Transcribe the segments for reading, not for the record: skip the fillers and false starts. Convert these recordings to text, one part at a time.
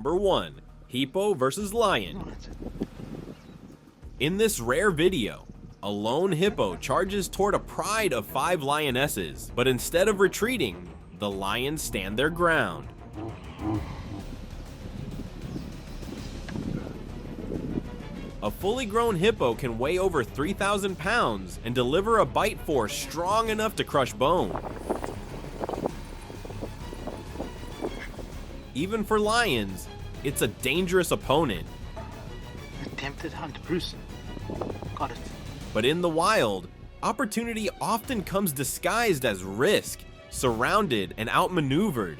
Number 1. Hippo vs. Lion. In this rare video, a lone hippo charges toward a pride of 5 lionesses, but instead of retreating, the lions stand their ground. A fully grown hippo can weigh over 3,000 pounds and deliver a bite force strong enough to crush bone. Even for lions, it's a dangerous opponent. Attempted hunt, Bruce. Got it. But in the wild, opportunity often comes disguised as risk, surrounded and outmaneuvered.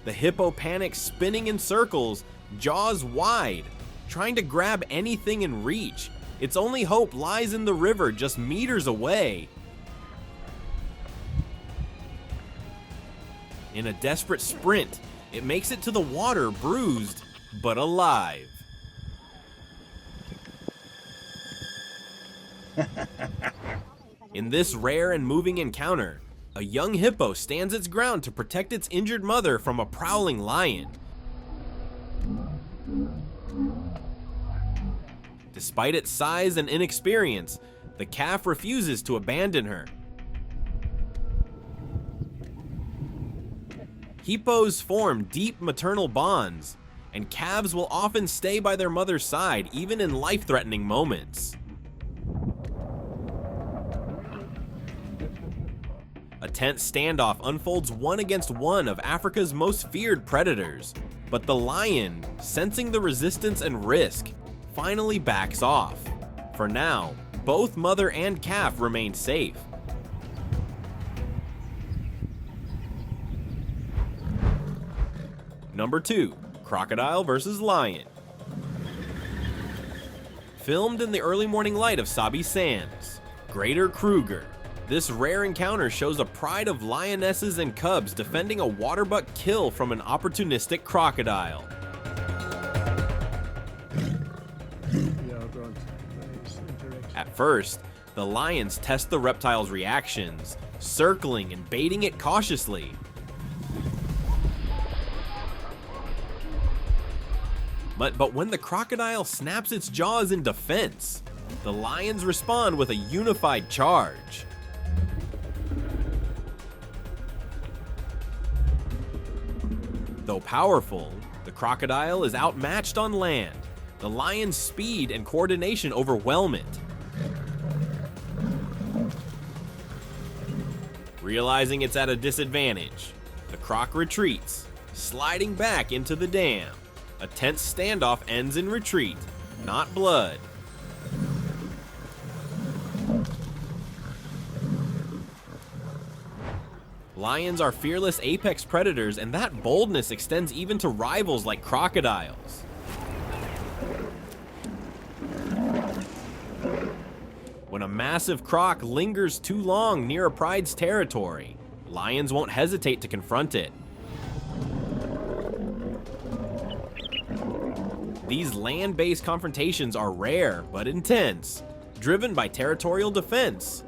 The hippo panics, spinning in circles, jaws wide, trying to grab anything in reach. Its only hope lies in the river just meters away. In a desperate sprint, it makes it to the water bruised, but alive. In this rare and moving encounter, a young hippo stands its ground to protect its injured mother from a prowling lion. Despite its size and inexperience, the calf refuses to abandon her. Hippos form deep maternal bonds, and calves will often stay by their mother's side even in life-threatening moments. A tense standoff unfolds one against one of Africa's most feared predators, but the lion, sensing the resistance and risk, finally backs off. For now, both mother and calf remain safe. Number 2. Crocodile vs. Lion. Filmed in the early morning light of Sabi Sands, Greater Kruger, this rare encounter shows a pride of lionesses and cubs defending a waterbuck kill from an opportunistic crocodile. At first, the lions test the reptile's reactions, circling and baiting it cautiously. But when the crocodile snaps its jaws in defense, the lions respond with a unified charge. Though powerful, the crocodile is outmatched on land. The lion's speed and coordination overwhelm it. Realizing it's at a disadvantage, the croc retreats, sliding back into the dam. A tense standoff ends in retreat, not blood. Lions are fearless apex predators, and that boldness extends even to rivals like crocodiles. When a massive croc lingers too long near a pride's territory, lions won't hesitate to confront it. These land-based confrontations are rare but intense, driven by territorial defense.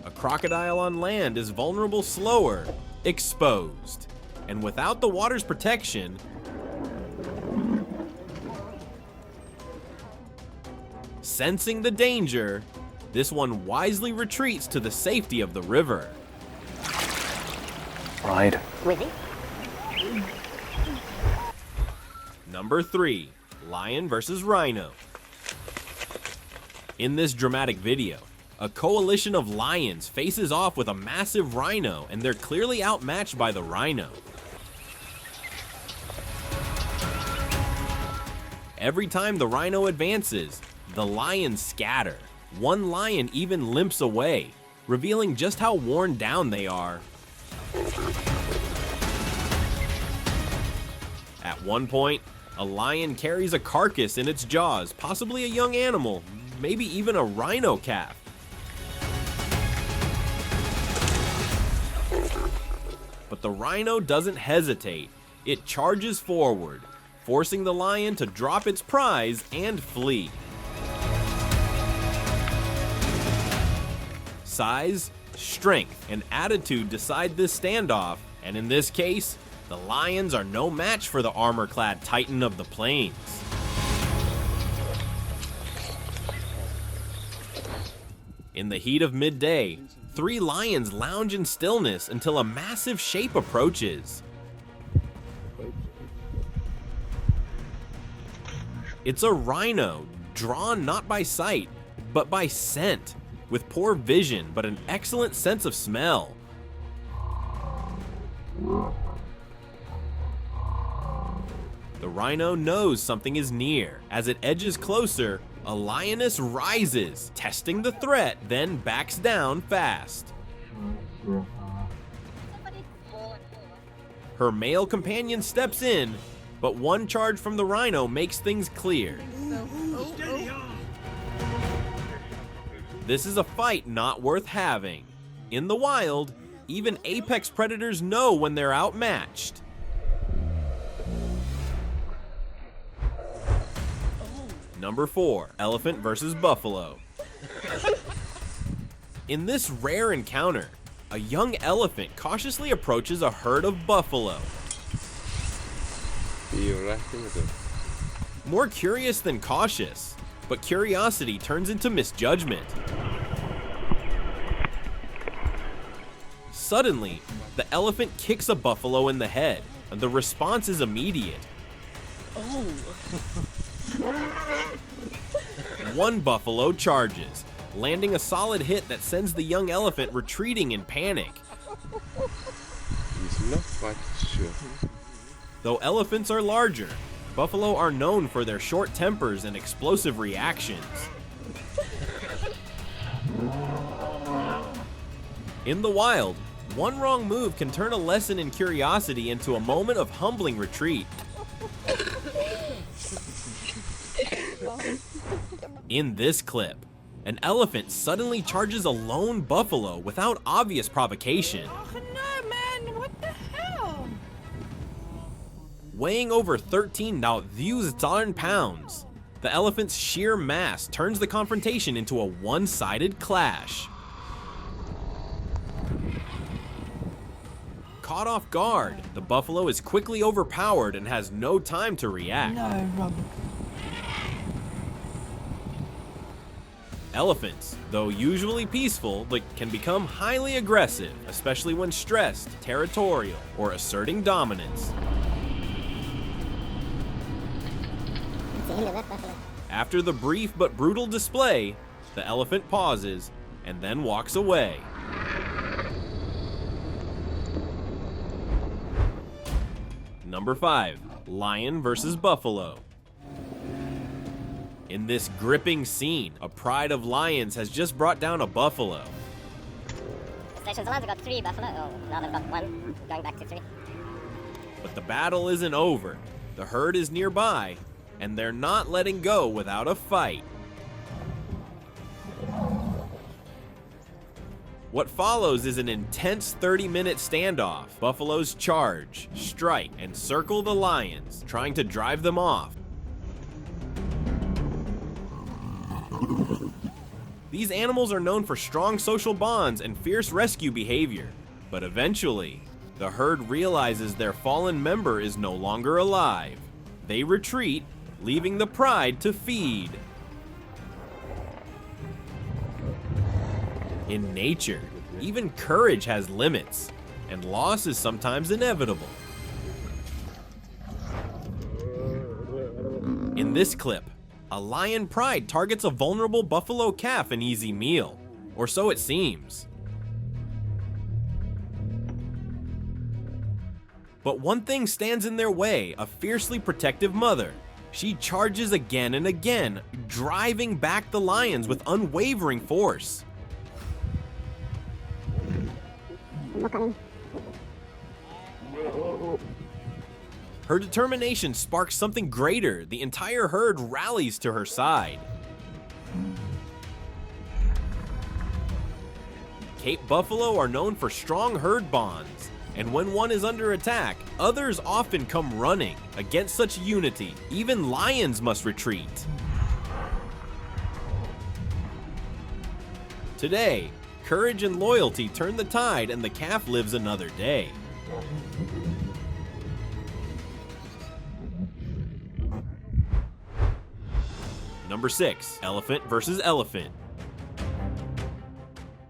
A crocodile on land is vulnerable slower, exposed, and without the water's protection, sensing the danger, this one wisely retreats to the safety of the river. Ride. Ready? Number 3. Lion vs. Rhino. In this dramatic video, a coalition of lions faces off with a massive rhino, and they're clearly outmatched by the rhino. Every time the rhino advances, the lions scatter. One lion even limps away, revealing just how worn down they are. At one point, a lion carries a carcass in its jaws, possibly a young animal, maybe even a rhino calf. But the rhino doesn't hesitate. It charges forward, forcing the lion to drop its prize and flee. Size, strength, and attitude decide this standoff, and in this case, the lions are no match for the armor-clad titan of the plains. In the heat of midday, 3 lions lounge in stillness until a massive shape approaches. It's a rhino, drawn not by sight, but by scent, with poor vision but an excellent sense of smell. The rhino knows something is near. As it edges closer, a lioness rises, testing the threat, then backs down fast. Her male companion steps in, but one charge from the rhino makes things clear. This is a fight not worth having. In the wild, even apex predators know when they're outmatched. Number 4, elephant versus buffalo. In this rare encounter, a young elephant cautiously approaches a herd of buffalo. More curious than cautious, but curiosity turns into misjudgment. Suddenly, the elephant kicks a buffalo in the head, and the response is immediate. One buffalo charges, landing a solid hit that sends the young elephant retreating in panic. He's not quite sure. Though elephants are larger, buffalo are known for their short tempers and explosive reactions. In the wild, one wrong move can turn a lesson in curiosity into a moment of humbling retreat. In this clip, an elephant suddenly charges a lone buffalo without obvious provocation. Oh no, man, what the hell? Weighing over 13,000 pounds, the elephant's sheer mass turns the confrontation into a one-sided clash. Caught off guard, the buffalo is quickly overpowered and has no time to react. No, Rob. Elephants, though usually peaceful, but can become highly aggressive, especially when stressed, territorial, or asserting dominance. After the brief but brutal display, the elephant pauses and then walks away. Number 5, lion versus buffalo. In this gripping scene, a pride of lions has just brought down a buffalo. The station's allowed to got 3 buffalo. Oh, now they've got 1, going back to 3. But the battle isn't over. The herd is nearby, and they're not letting go without a fight. What follows is an intense 30-minute standoff. Buffaloes charge, strike, and circle the lions, trying to drive them off. These animals are known for strong social bonds and fierce rescue behavior, but eventually, the herd realizes their fallen member is no longer alive. They retreat, leaving the pride to feed. In nature, even courage has limits, and loss is sometimes inevitable. In this clip, a lion pride targets a vulnerable buffalo calf an easy meal, or so it seems. But one thing stands in their way, a fiercely protective mother. She charges again and again, driving back the lions with unwavering force. Her determination sparks something greater. The entire herd rallies to her side. Cape buffalo are known for strong herd bonds, and when one is under attack, others often come running. Against such unity, even lions must retreat. Today, Courage and loyalty turn the tide, and the calf lives another day. Number 6. Elephant versus elephant.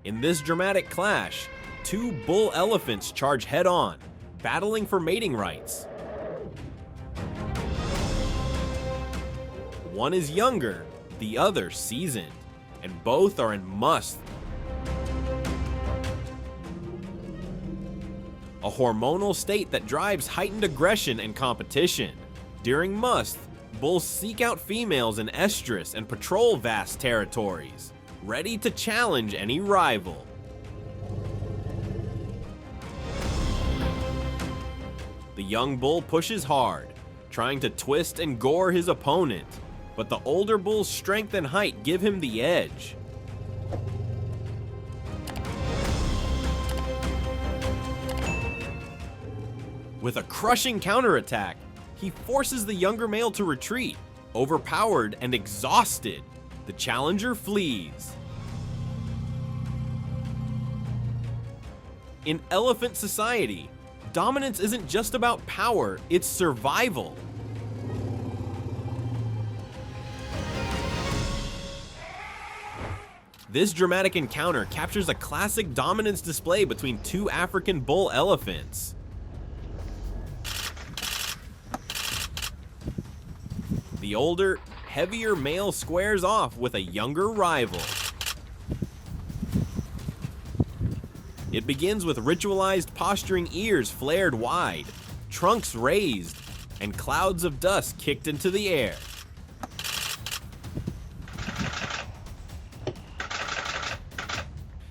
In this dramatic clash, two bull elephants charge head-on, battling for mating rights. One is younger, the other seasoned, and both are in musth. A hormonal state that drives heightened aggression and competition. During musth, bulls seek out females in estrus and patrol vast territories, ready to challenge any rival. The young bull pushes hard, trying to twist and gore his opponent, but the older bull's strength and height give him the edge. With a crushing counterattack, he forces the younger male to retreat. Overpowered and exhausted, the challenger flees. In elephant society, dominance isn't just about power, it's survival. This dramatic encounter captures a classic dominance display between two African bull elephants. The older, heavier male squares off with a younger rival. It begins with ritualized posturing, ears flared wide, trunks raised, and clouds of dust kicked into the air.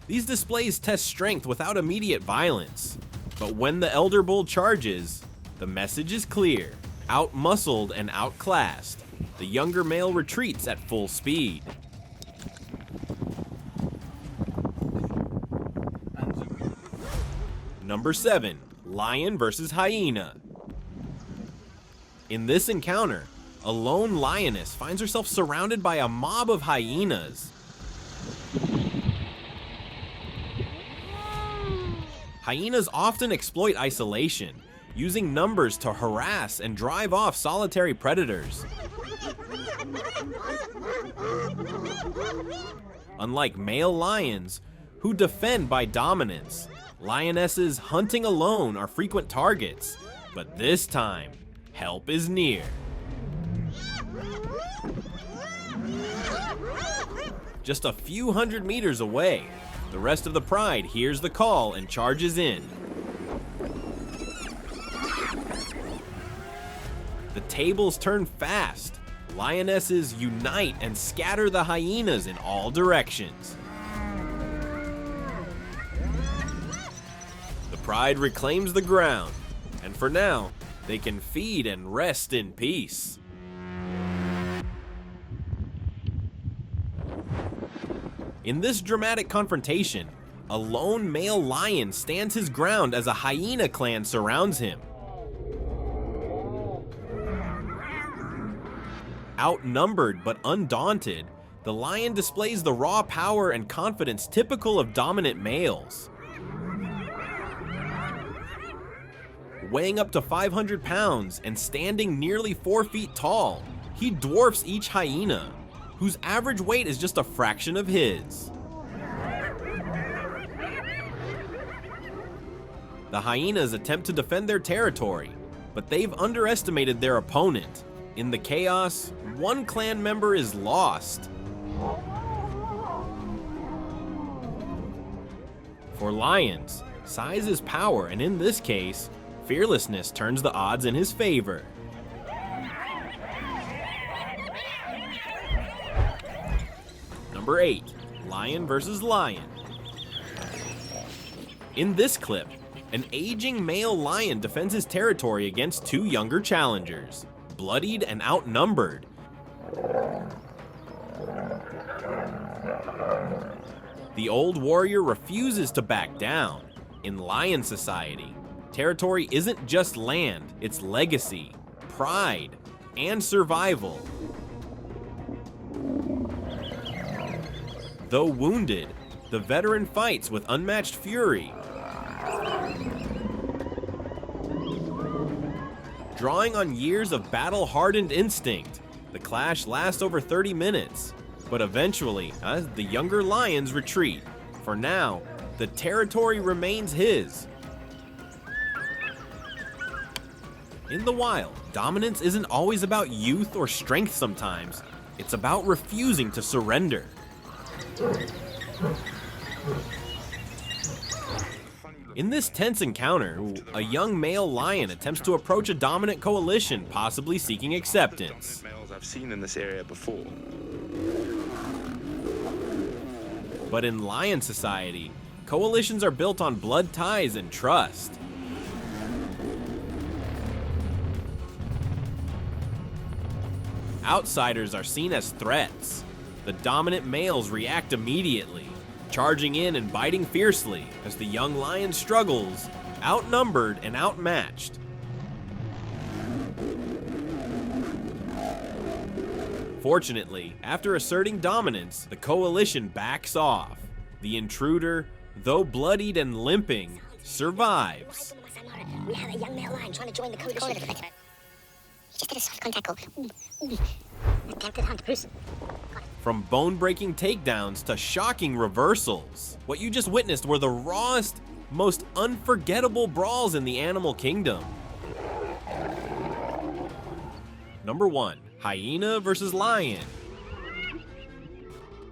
These displays test strength without immediate violence, but when the elder bull charges, the message is clear. Out-muscled and outclassed, the younger male retreats at full speed. Number 7. Lion versus hyena. In this encounter, a lone lioness finds herself surrounded by a mob of hyenas. Hyenas often exploit isolation, using numbers to harass and drive off solitary predators. Unlike male lions, who defend by dominance, lionesses hunting alone are frequent targets, but this time, help is near. Just a few hundred meters away, the rest of the pride hears the call and charges in. The tables turn fast. Lionesses unite and scatter the hyenas in all directions. The pride reclaims the ground, and for now, they can feed and rest in peace. In this dramatic confrontation, a lone male lion stands his ground as a hyena clan surrounds him. Outnumbered but undaunted, the lion displays the raw power and confidence typical of dominant males. Weighing up to 500 pounds and standing nearly 4 feet tall, he dwarfs each hyena, whose average weight is just a fraction of his. The hyenas attempt to defend their territory, but they've underestimated their opponent. In the chaos, one clan member is lost. For lions, size is power, and in this case, fearlessness turns the odds in his favor. Number 8. Lion versus lion. In this clip, an aging male lion defends his territory against two younger challengers. Bloodied and outnumbered. The old warrior refuses to back down. In lion society, territory isn't just land, it's legacy, pride, and survival. Though wounded, the veteran fights with unmatched fury. Drawing on years of battle-hardened instinct, the clash lasts over 30 minutes. But eventually, the younger lions retreat. For now, the territory remains his. In the wild, dominance isn't always about youth or strength sometimes. It's about refusing to surrender. In this tense encounter, a young male lion attempts to approach a dominant coalition, possibly seeking acceptance. Males I've seen in this area before. But in lion society, coalitions are built on blood ties and trust. Outsiders are seen as threats. The dominant males react immediately, charging in and biting fiercely as the young lion struggles, outnumbered and outmatched. Fortunately, after asserting dominance, the coalition backs off. The intruder, though bloodied and limping, survives. We have a young male lion trying to join the coalition. He just did a soft contact call. Attempted hunt, Bruce. From bone-breaking takedowns to shocking reversals, what you just witnessed were the rawest, most unforgettable brawls in the animal kingdom. Number 1. Hyena versus lion.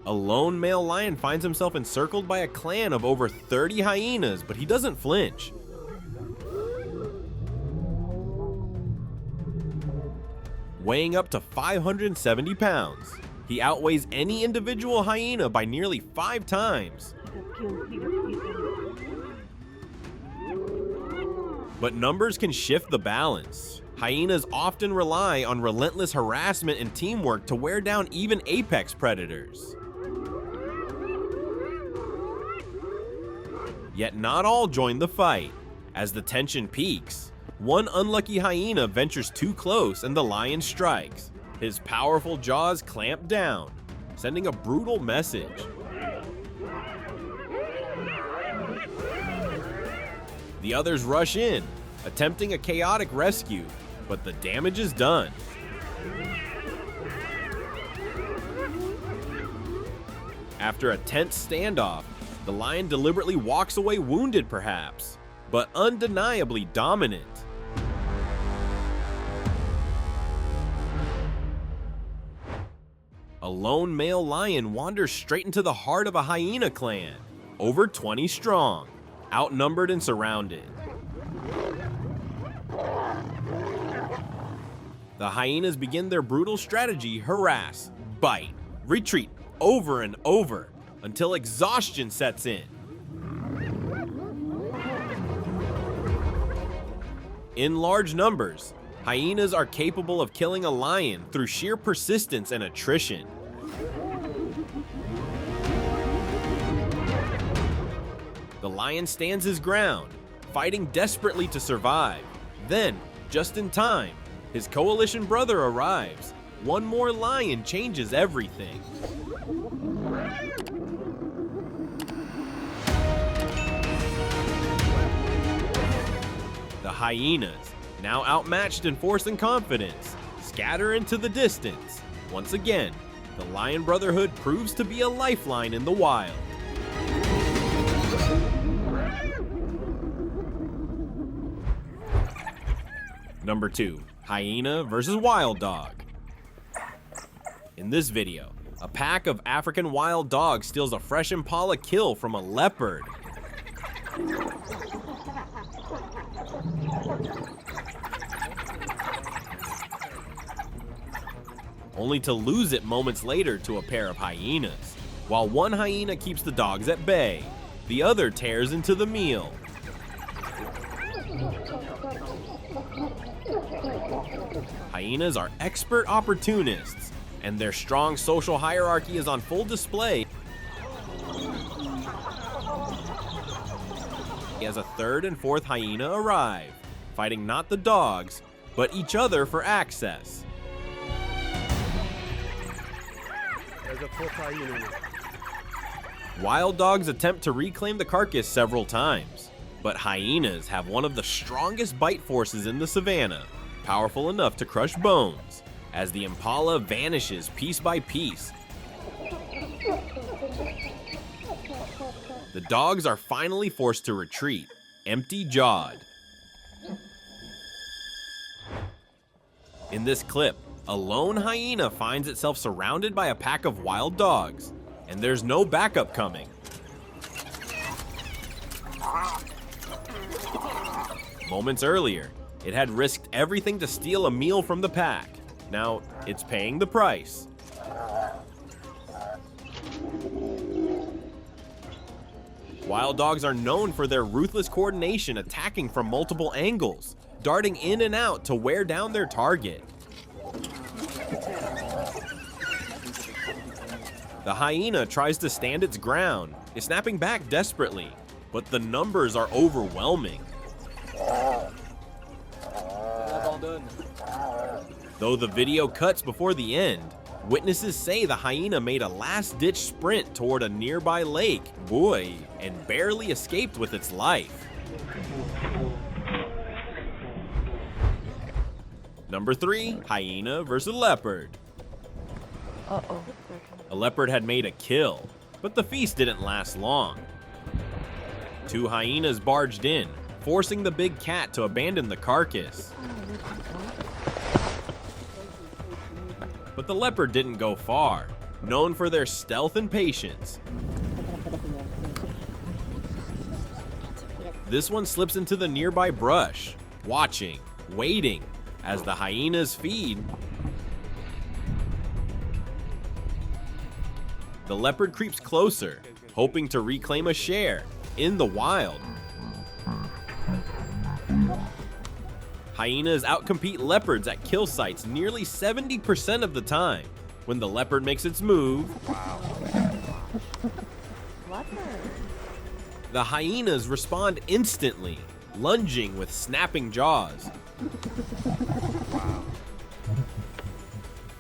A lone male lion finds himself encircled by a clan of over 30 hyenas, but he doesn't flinch. Weighing up to 570 pounds, he outweighs any individual hyena by nearly 5 times. But numbers can shift the balance. Hyenas often rely on relentless harassment and teamwork to wear down even apex predators. Yet not all join the fight. As the tension peaks, one unlucky hyena ventures too close and the lion strikes. His powerful jaws clamp down, sending a brutal message. The others rush in, attempting a chaotic rescue, but the damage is done. After a tense standoff, the lion deliberately walks away wounded perhaps, but undeniably dominant. A lone male lion wanders straight into the heart of a hyena clan, over 20 strong, outnumbered and surrounded. The hyenas begin their brutal strategy: harass, bite, retreat, over and over, until exhaustion sets in. In large numbers, hyenas are capable of killing a lion through sheer persistence and attrition. The lion stands his ground, fighting desperately to survive. Then, just in time, his coalition brother arrives. One more lion changes everything. The hyenas, now outmatched in force and confidence, scatter into the distance. Once again, the Lion Brotherhood proves to be a lifeline in the wild. Number 2. Hyena versus wild dog. In this video, a pack of African wild dogs steals a fresh impala kill from a leopard. Only to lose it moments later to a pair of hyenas. While one hyena keeps the dogs at bay, the other tears into the meal. Hyenas are expert opportunists, and their strong social hierarchy is on full display as a third and fourth hyena arrive, fighting not the dogs, but each other for access. There's a fourth hyena. Wild dogs attempt to reclaim the carcass several times, but hyenas have one of the strongest bite forces in the savanna, powerful enough to crush bones, as the impala vanishes piece by piece. The dogs are finally forced to retreat, empty-jawed. In this clip, a lone hyena finds itself surrounded by a pack of wild dogs, and there's no backup coming. Moments earlier, it had risked everything to steal a meal from the pack. Now, it's paying the price. Wild dogs are known for their ruthless coordination, attacking from multiple angles, darting in and out to wear down their target. The hyena tries to stand its ground, is snapping back desperately, but the numbers are overwhelming. Though the video cuts before the end, witnesses say the hyena made a last-ditch sprint toward a nearby lake, and barely escaped with its life. Number 3, hyena versus leopard. Uh-oh. A leopard had made a kill, but the feast didn't last long. 2 hyenas barged in, forcing the big cat to abandon the carcass. But the leopard didn't go far, known for their stealth and patience. This one slips into the nearby brush, watching, waiting, as the hyenas feed. The leopard creeps closer, hoping to reclaim a share in the wild. Hyenas outcompete leopards at kill sites nearly 70% of the time. When the leopard makes its move, the hyenas respond instantly, lunging with snapping jaws.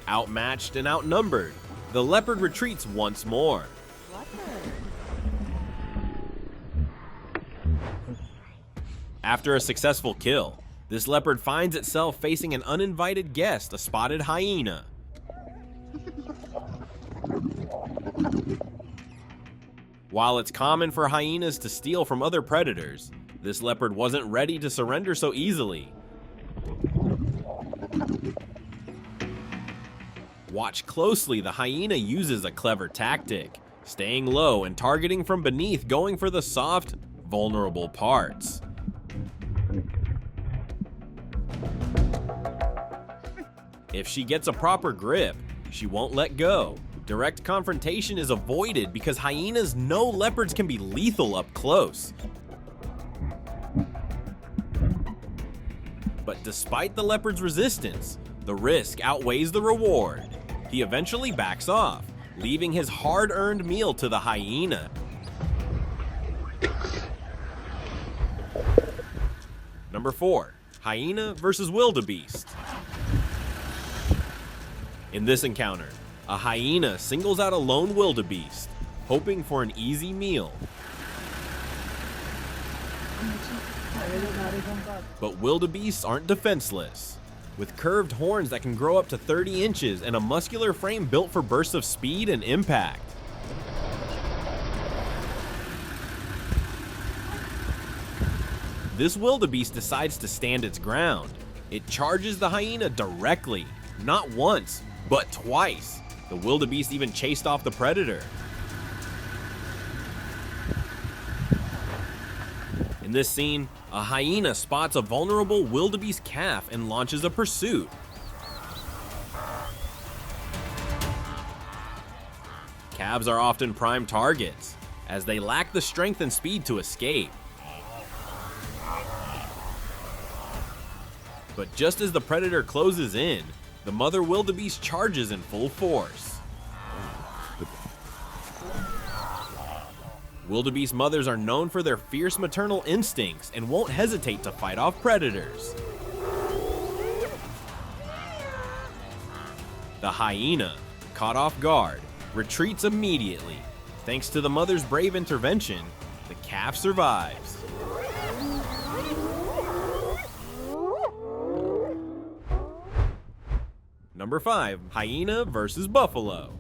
Outmatched and outnumbered, the leopard retreats once more. After a successful kill, this leopard finds itself facing an uninvited guest, a spotted hyena. While it's common for hyenas to steal from other predators, this leopard wasn't ready to surrender so easily. Watch closely, the hyena uses a clever tactic, staying low and targeting from beneath, going for the soft, vulnerable parts. If she gets a proper grip, she won't let go. Direct confrontation is avoided because hyenas know leopards can be lethal up close. But despite the leopard's resistance, the risk outweighs the reward. He eventually backs off, leaving his hard-earned meal to the hyena. Number 4, hyena versus wildebeest. In this encounter, a hyena singles out a lone wildebeest, hoping for an easy meal. But wildebeests aren't defenseless. With curved horns that can grow up to 30 inches and a muscular frame built for bursts of speed and impact. This wildebeest decides to stand its ground. It charges the hyena directly, not once, but twice. The wildebeest even chased off the predator. In this scene, a hyena spots a vulnerable wildebeest calf and launches a pursuit. Calves are often prime targets, as they lack the strength and speed to escape. But just as the predator closes in, the mother wildebeest charges in full force. Wildebeest mothers are known for their fierce maternal instincts and won't hesitate to fight off predators. The hyena, caught off guard, retreats immediately, Thanks to the mother's brave intervention, the calf survives. Number 5, hyena versus buffalo.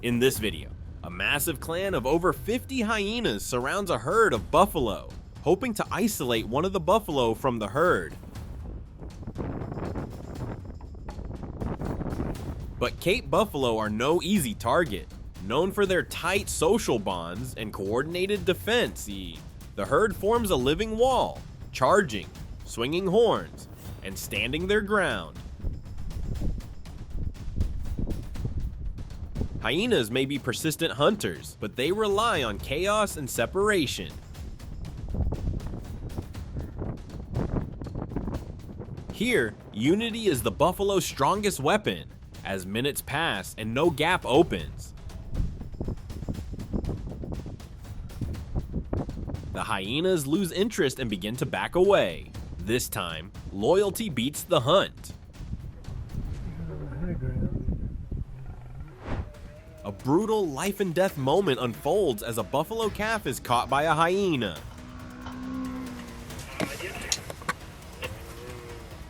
In this video, a massive clan of over 50 hyenas surrounds a herd of buffalo, hoping to isolate one of the buffalo from the herd. But Cape buffalo are no easy target. Known for their tight social bonds and coordinated defense, the herd forms a living wall, charging, swinging horns, and standing their ground. Hyenas may be persistent hunters, but they rely on chaos and separation. Here, unity is the buffalo's strongest weapon, as minutes pass and no gap opens. The hyenas lose interest and begin to back away. This time, loyalty beats the hunt. A brutal life and death moment unfolds as a buffalo calf is caught by a hyena.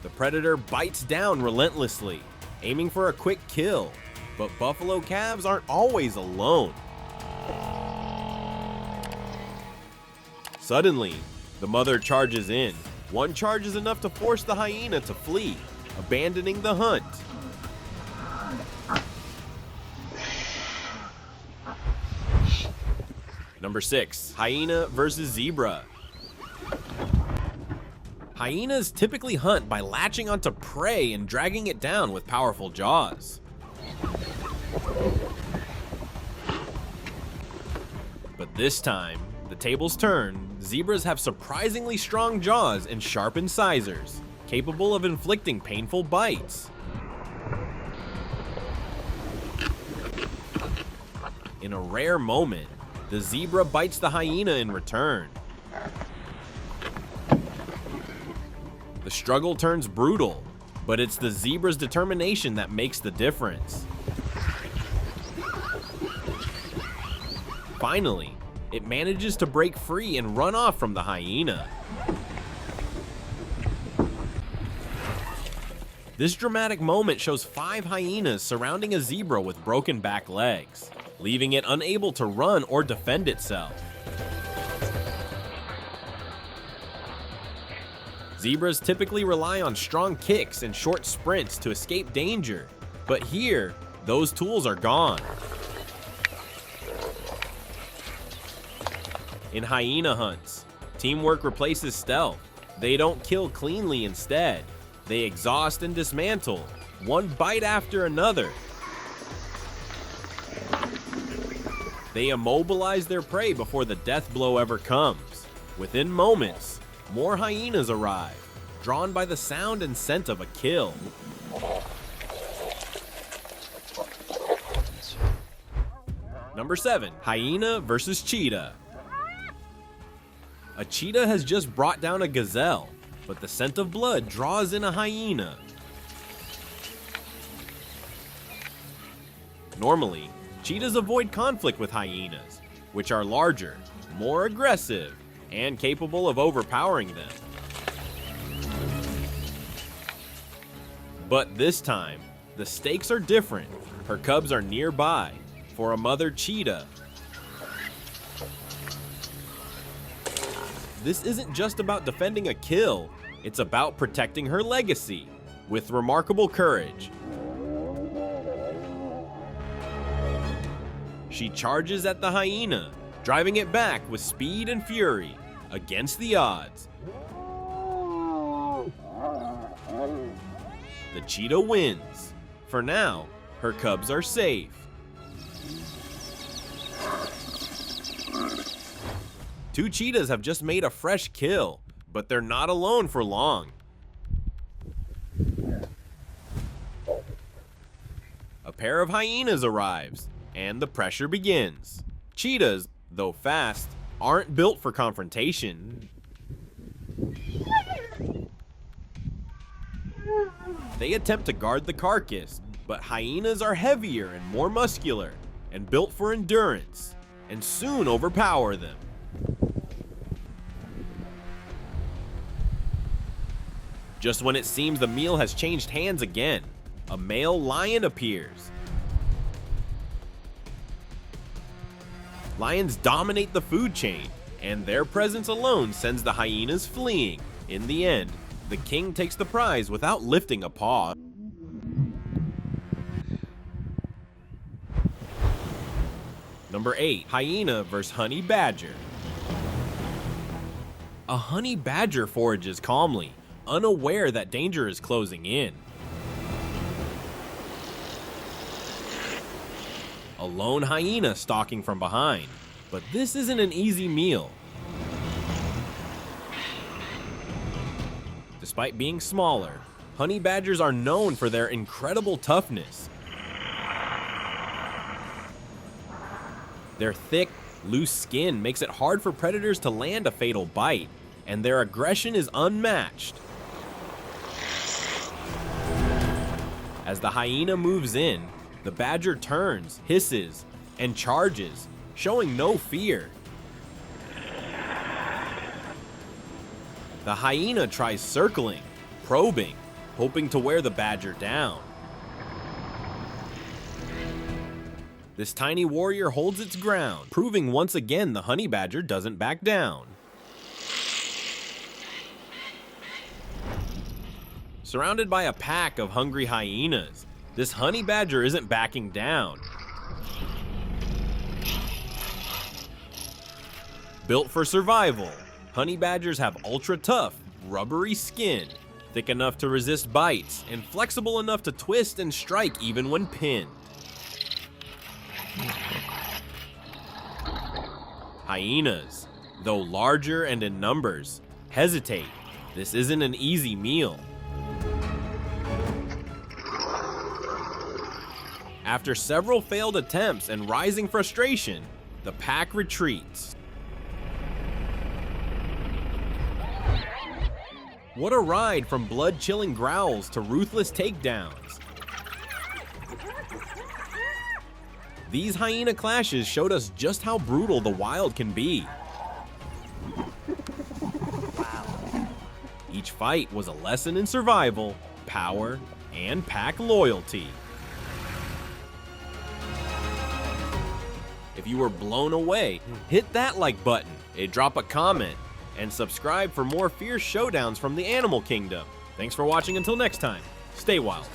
The predator bites down relentlessly, aiming for a quick kill, but buffalo calves aren't always alone. Suddenly, the mother charges in. One charge is enough to force the hyena to flee, abandoning the hunt. Number 6, hyena versus zebra. Hyenas typically hunt by latching onto prey and dragging it down with powerful jaws. But this time, the tables turn. Zebras have surprisingly strong jaws and sharp incisors, capable of inflicting painful bites. In a rare moment, the zebra bites the hyena in return. The struggle turns brutal, but it's the zebra's determination that makes the difference. Finally, it manages to break free and run off from the hyena. This dramatic moment shows 5 hyenas surrounding a zebra with broken back legs, leaving it unable to run or defend itself. Zebras typically rely on strong kicks and short sprints to escape danger, but here, those tools are gone. In hyena hunts, teamwork replaces stealth. They don't kill cleanly instead. They exhaust and dismantle, one bite after another. They immobilize their prey before the death blow ever comes. Within moments, more hyenas arrive, drawn by the sound and scent of a kill. Number 7, hyena versus cheetah. A cheetah has just brought down a gazelle, but the scent of blood draws in a hyena. Normally, cheetahs avoid conflict with hyenas, which are larger, more aggressive, and capable of overpowering them. But this time, the stakes are different. Her cubs are nearby. For a mother cheetah, this isn't just about defending a kill, it's about protecting her legacy with remarkable courage. She charges at the hyena, driving it back with speed and fury against the odds. The cheetah wins. For now, her cubs are safe. Two cheetahs have just made a fresh kill, but they're not alone for long. A pair of hyenas arrives, and the pressure begins. Cheetahs, though fast, aren't built for confrontation. They attempt to guard the carcass, but hyenas are heavier and more muscular, and built for endurance, and soon overpower them. Just when it seems the meal has changed hands again, a male lion appears. Lions dominate the food chain, and their presence alone sends the hyenas fleeing. In the end, the king takes the prize without lifting a paw. Number 8. Hyena vs. Honey Badger. A honey badger forages calmly, unaware that danger is closing in. A lone hyena stalking from behind, but this isn't an easy meal. Despite being smaller, honey badgers are known for their incredible toughness. Their thick, loose skin makes it hard for predators to land a fatal bite, and their aggression is unmatched. As the hyena moves in, the badger turns, hisses, and charges, showing no fear. The hyena tries circling, probing, hoping to wear the badger down. This tiny warrior holds its ground, proving once again the honey badger doesn't back down. Surrounded by a pack of hungry hyenas, this honey badger isn't backing down. Built for survival, honey badgers have ultra-tough, rubbery skin, thick enough to resist bites, and flexible enough to twist and strike even when pinned. Hyenas, though larger and in numbers, hesitate. This isn't an easy meal. After several failed attempts and rising frustration, the pack retreats. What a ride from blood-chilling growls to ruthless takedowns. These hyena clashes showed us just how brutal the wild can be. Each fight was a lesson in survival, power, and pack loyalty. If you were blown away, hit that like button, drop a comment, and subscribe for more fierce showdowns from the animal kingdom. Thanks for watching. Until next time, stay wild.